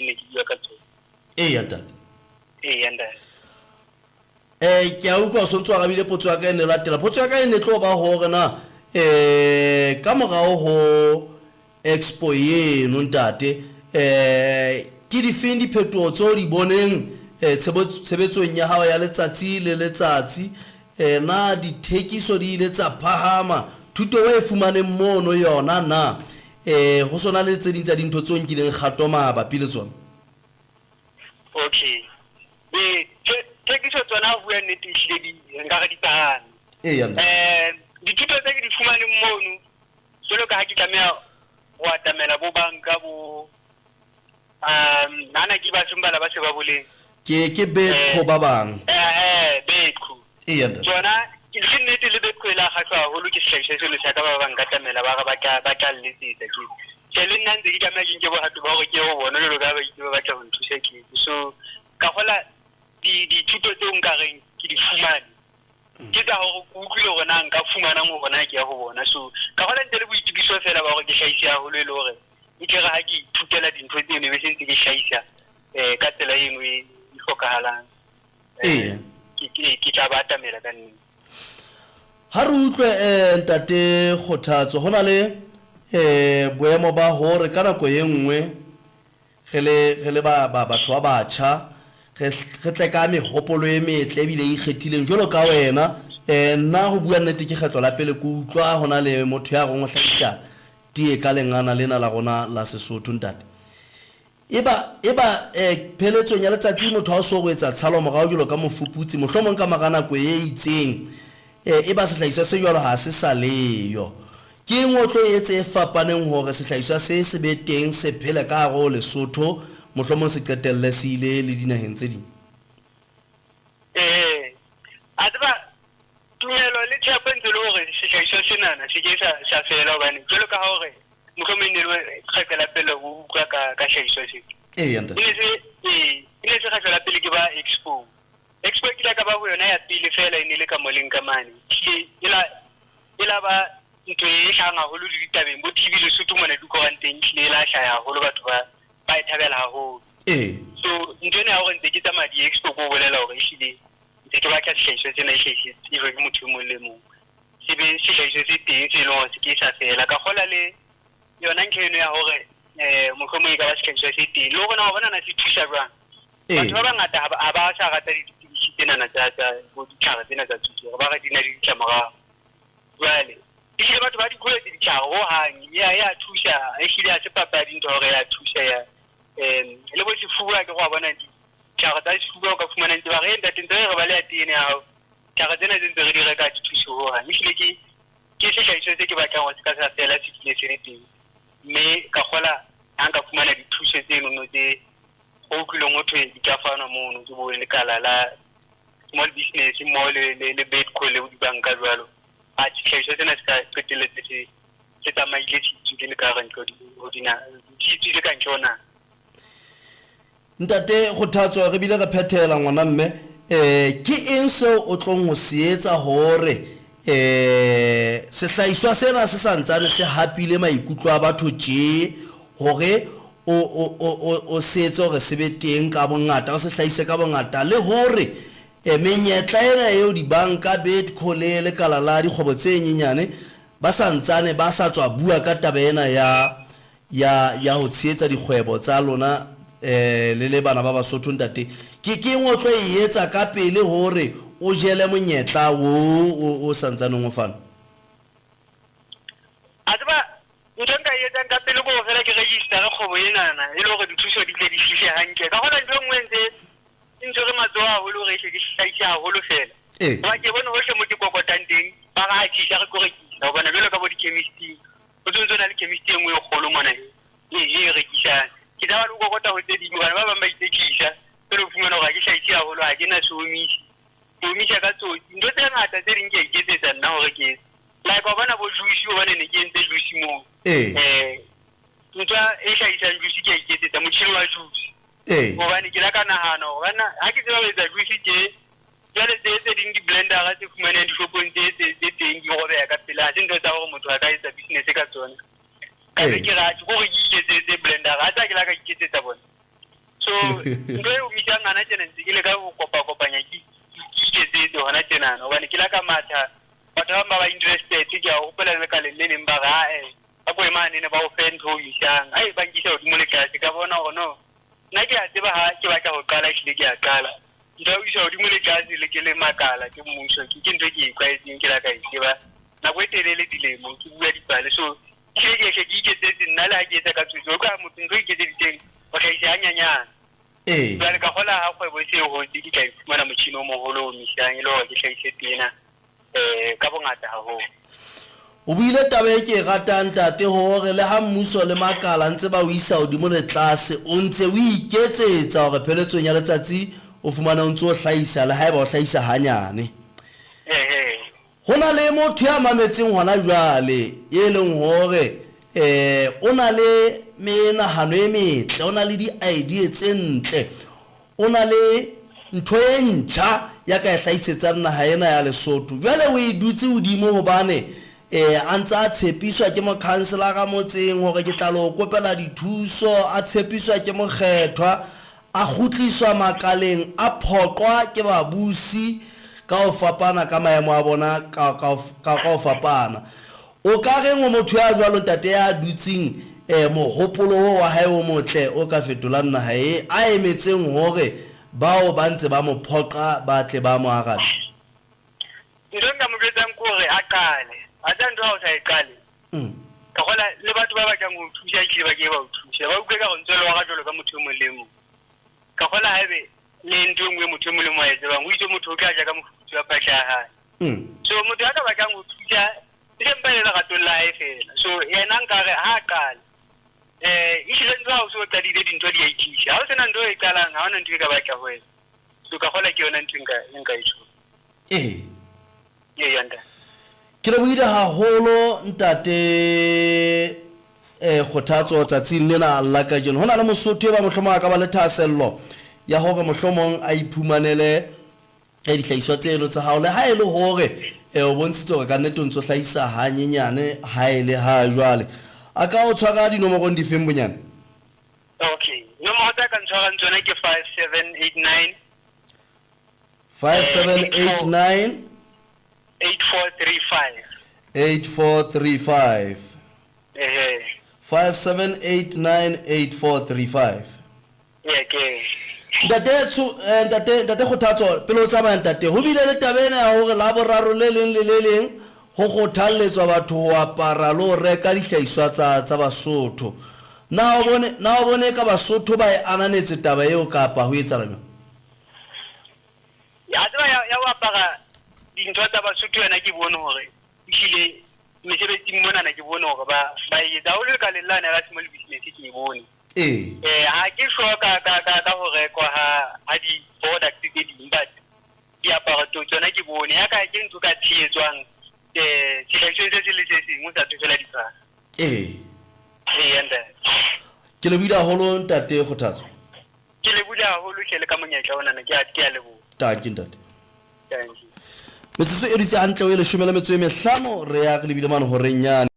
ne ke bua ka tsona ya ntate yanda ke a utlwa so ntse a gabile potso ya ka ene latela potso ya ka ene tlo ba hore na ka morao ho expo eno ntate ke difeng diphetoho tseo di boneng tshebetsong ya hao ya letsatsi le letsatsi na dithekiso di ile tsa phahama thuto e fumaneng mono yona na ho sona le tse ding tsa dintho tseo nkileng kgato mabapi le tsona okay thekiso tsona bua nnete ehlile di nka re di phahame dithuto tse ke di fumaneng mono jwalo ka ha ke tlameha ho atamela bo banka bo nana ke ba sembala ba se ba boleng ke betco ba bang betco tsona ke nnete le betco e la kgahlwa haholo ke sehlahiswa seno sa ka ba bang ka tamela ba tla letsetsa ke le nna ntse ke tlameha ke nke bohato ba hore ke ho bona jwalo ka ba itse ba batla ho nthusa ke so ka hola dithuto tseo nkareng ke di fumane ke tsa hore ke utlwile hore na nka fumana mo bona ke ya ho bona so ka hola ntse le boitibiso fela ba hore ke hlahise haholo e le hore e ke re ha ke ithutela dintho tseno be se ntse ke hlahisa ka tsela eno e hlokahalang ke tla ba atamela ka nnete ha re utlwe ntate Kgothatso hona le boemo ba hore ka nako e nngwe re le batho ba batjha re tle ka mehopolo e metle ebile e ikgethileng jwalo ka wena nna ho bua nnete ke kgetlo la pele ke utlwa hona le motho ya rongwa hlahisa tie ka lengana lena la rona la Sesotho ntate eba pheletsong ya letsatsi motho ha o so go etsa tshalo morao jwalo ka mofuputsi mohlomong ka maganako e itseng eba sehlahiswa se jwalo ha se sa leyo ke ngotlo e etse e fapaneng hore sehlahiswa se be teng se phele ka hare ho Lesotho mohlomong se qetelle se ile le dinaheng tse ding adba tumelo le tshepo ntse le hore sehlahiswa senana se ke sa fela hobane jwalo ka hore mohlomong ne le kgakala pele ho utlwa ka hlahiswa se yanda ile se kgakala pele ke ba expo ke la ka ba ho yona ya pele fela e ne le ka moleng ka mane ila ba ntwe e hlanga holo le ditabeng bo TV le Lesotho mona di koranteng ile la hlaya holo batho ba e thabela haholo so ntwe ne ha hore ntse ke tsamaya di expo go bolela hore ehlile ntse ke batla sehlahiswa sena e hlahise e re motho mo le mo sebe sehlahiswa se teng se lo se ke sa fela ka gola le yona nkeno ya hore mohlomong ka ba sehlahiswa se teng le hore na bona na se thusa jwang batho ba bangata ha ba sa rata dithuto tsena tsa bo ditlhare tsena tsa thuto ba ga dina di tlamora jwale ke batho ba di khole di tsharo ho hang ya thusa e hlile a se papadi ntho hore ya thusa ya le bo sefuwa ke go bona di tsharo tsa sefuwa ka fumana ntse ba re ntate ntse re ba le atene hao tsharo tsena tse ntse re di reka di thuso ho hang e hlile ke sehlahiswa se ke batlang ho se ka sa fela se tlile se le teng mme ka gola ha nka fumana dithuso tseno no tse go utlwileng ho thwe di ka fana mono ke bo le kala la small business mo le betco le di banka jwalo a sehlahiswa sena se ka qetelletse se tsamaile se le ka rentlo ho dina le ka ntjona ntate Kgothatso re bile re phethela ngwana mme ke eng seo o tlong ho se etsa hore sehlahiswa sena se santsane se hapile maikutlo a batho tje hore o setse hore se be teng ka bongata o se hlahise ka bongata le hore menyetla ena eo dibanka betco le lekala la dikgwebo tse nyenyane ba santsane ba sa tswa bua ka taba ena ya ho tshehetsa dikgwebo tsa lona le bana ba Basotho ntate ke ngotlo e etsa ka pele hore o jele monyetla o santsane o fana adba ntse ka etsa ka pele go fela ke register kgwebo ena na e le hore dithuso di tle di fihle hantle ka hona ntse ngwe ntse re matsoa haholo re hle hlaisa haholo fela ba ke bona hohle mo dikokotang teng ba ga tshisa re korekisa bona jwalo ka bo di-chemistry o tsona le chemistry engwe e kgolo mona e rekisang ke tla ba le kokota ho tse dingwe ba bang ba itekisa pero fumana hore ke hlaisa haholo ha ke na soomisa ka tsotsi ntho tse ngata tse ding ke iketsetsa nna hore ke like wa bona bo juice o bane ne ke entse juice mo ntwa e hlaisang juice ke iketsetsa motjhini wa juice hobane ke la ka nahana hore ha ke tseba ho etsa juice ke jwale tse ding di-blender tse fumanang dishopong tse teng di robeya ka pele ha se ntho tsa hore motho a ka etsa business ka tsona ka be ke rate gore ke iketsetse blender ha tsa ke la ka iketsetsa bona so ntho e umisang ana tjena ntse ke le ka go kopanya ke iketsetse hona tjena hobane ke la ka matha batho ba interested ke a hopola le ka le leng ba ga ba go emane ne ba o fe ntho umisang ai ba nkisa hodimo le tlase ka bona ono nna ke a tseba ha ke batla go qala ke a qala ntho o isa hodimo le tlase le ke le makala ke mmuso ke ntho ke ikwaetseng ke la ka tseba nako e telele dilemo ke bua dipale so ke iketsetse nna le ha ke etsa ka tsotso ka motho ntho iketseditseng o tla isa hanyanyana jwale ka gola ha kgwebo e se e hotse ke tla ifumana motjhini o moholo o misang e le hore ke hlahise tena ka bongata haholo o buile taba e ke ratang tate hore le ha mmuso le makala ntse ba o isa hodimo le tlase o ntse o iketsetsa hore pheletsong ya letsatsi o fumana o ntse o hlahisa le haeba o hlahisa hanyane ho na le motho ya mametseng hona jwale e leng hore o na le menahano e metle o na le di-idea tse ntle o na le ntho e ntjha ya ka e hlahisetsang naha ena ya Lesotho jwale o e dutse hodimo hobane a ntse a tshepiswa ke mokhanselara motseng hore ke tla lo kopela dithuso a tshepiswa ke mokgethwa a khutliswa makaleng a phoqwa ke babusi ka o fapana ka maemo a bona ka o fapana o ka reng o motho ya jwalo ntate ya dutseng mohopolo wa hae o motle o ka fetolang naha e a emetseng hore bao ba ntse ba mo phoqa ba tle ba mo arabe nka mo jwetsang kore a qale a tla ntho ha o sa e qale ka gola le batho ba batlang ho thusa ke ba ke ba o thusa ba utlwe ka go ntse le wa ga jolo ka motho mo le mo ka gola haebe le ntho ngwe motho mo le mo a etsang o itse motho o ka ja ka mofuthu wa phahla ha so motho ya ka batlang ho thusa le mpa le ratong la hae fela so yena nkare ha qale ehlile ntho ha o se o qadile dintho di a ithisha ha o sena ntho e qalang ha ona ntho e ka batla ho wena so ka gola ke yona ntho nka e tsho yanda ke le buile haholo ntate kgothatso tsatsing lena alla ka jeno hona le Mosotho ba mohlomong ka ba le thasello ya hore mohlomong a iphumanele dihlahiswa tse elo tsa hao le ha ele hore o bontshitse hore ka nnete o ntse o hlahisa hanyenyane ha ele ha jwale a ka o tshwara dinomorong di feng bonyane okay nomoro tsa ka ntshwara tsona ke 5789 5789 8435 57898435 ke ntate kgothatso pele o tsamaya ntate ho bile le tabena ya hore la boraro le leng le le leng ho kgothalletswa batho ho apara le ho reka dihlahiswa tsa Basotho na o bone ka Basotho ba e ananetse taba eo kapa ho etsa jwang ya tsaba ya ho apara dintho tsa Basotho yena ke bone hore ehlile mesebetsing mona na ke bone hore ba etsa ho le ka lelana la small business ke bone ha ke hloka ka ho rekwa ha di product tse ding but diaparo tsona ke bone ya ka ke ntho ka thietswang sehlahiswa se le se seng o sa thofela dipana yanda ke le buile haholo ntate kgothatso ke le buile haholo hle ka monyetla ona ke a lebo thank you ntate thank you metsotso e ditse hantle o 15 re ya re lebile mane ho renyane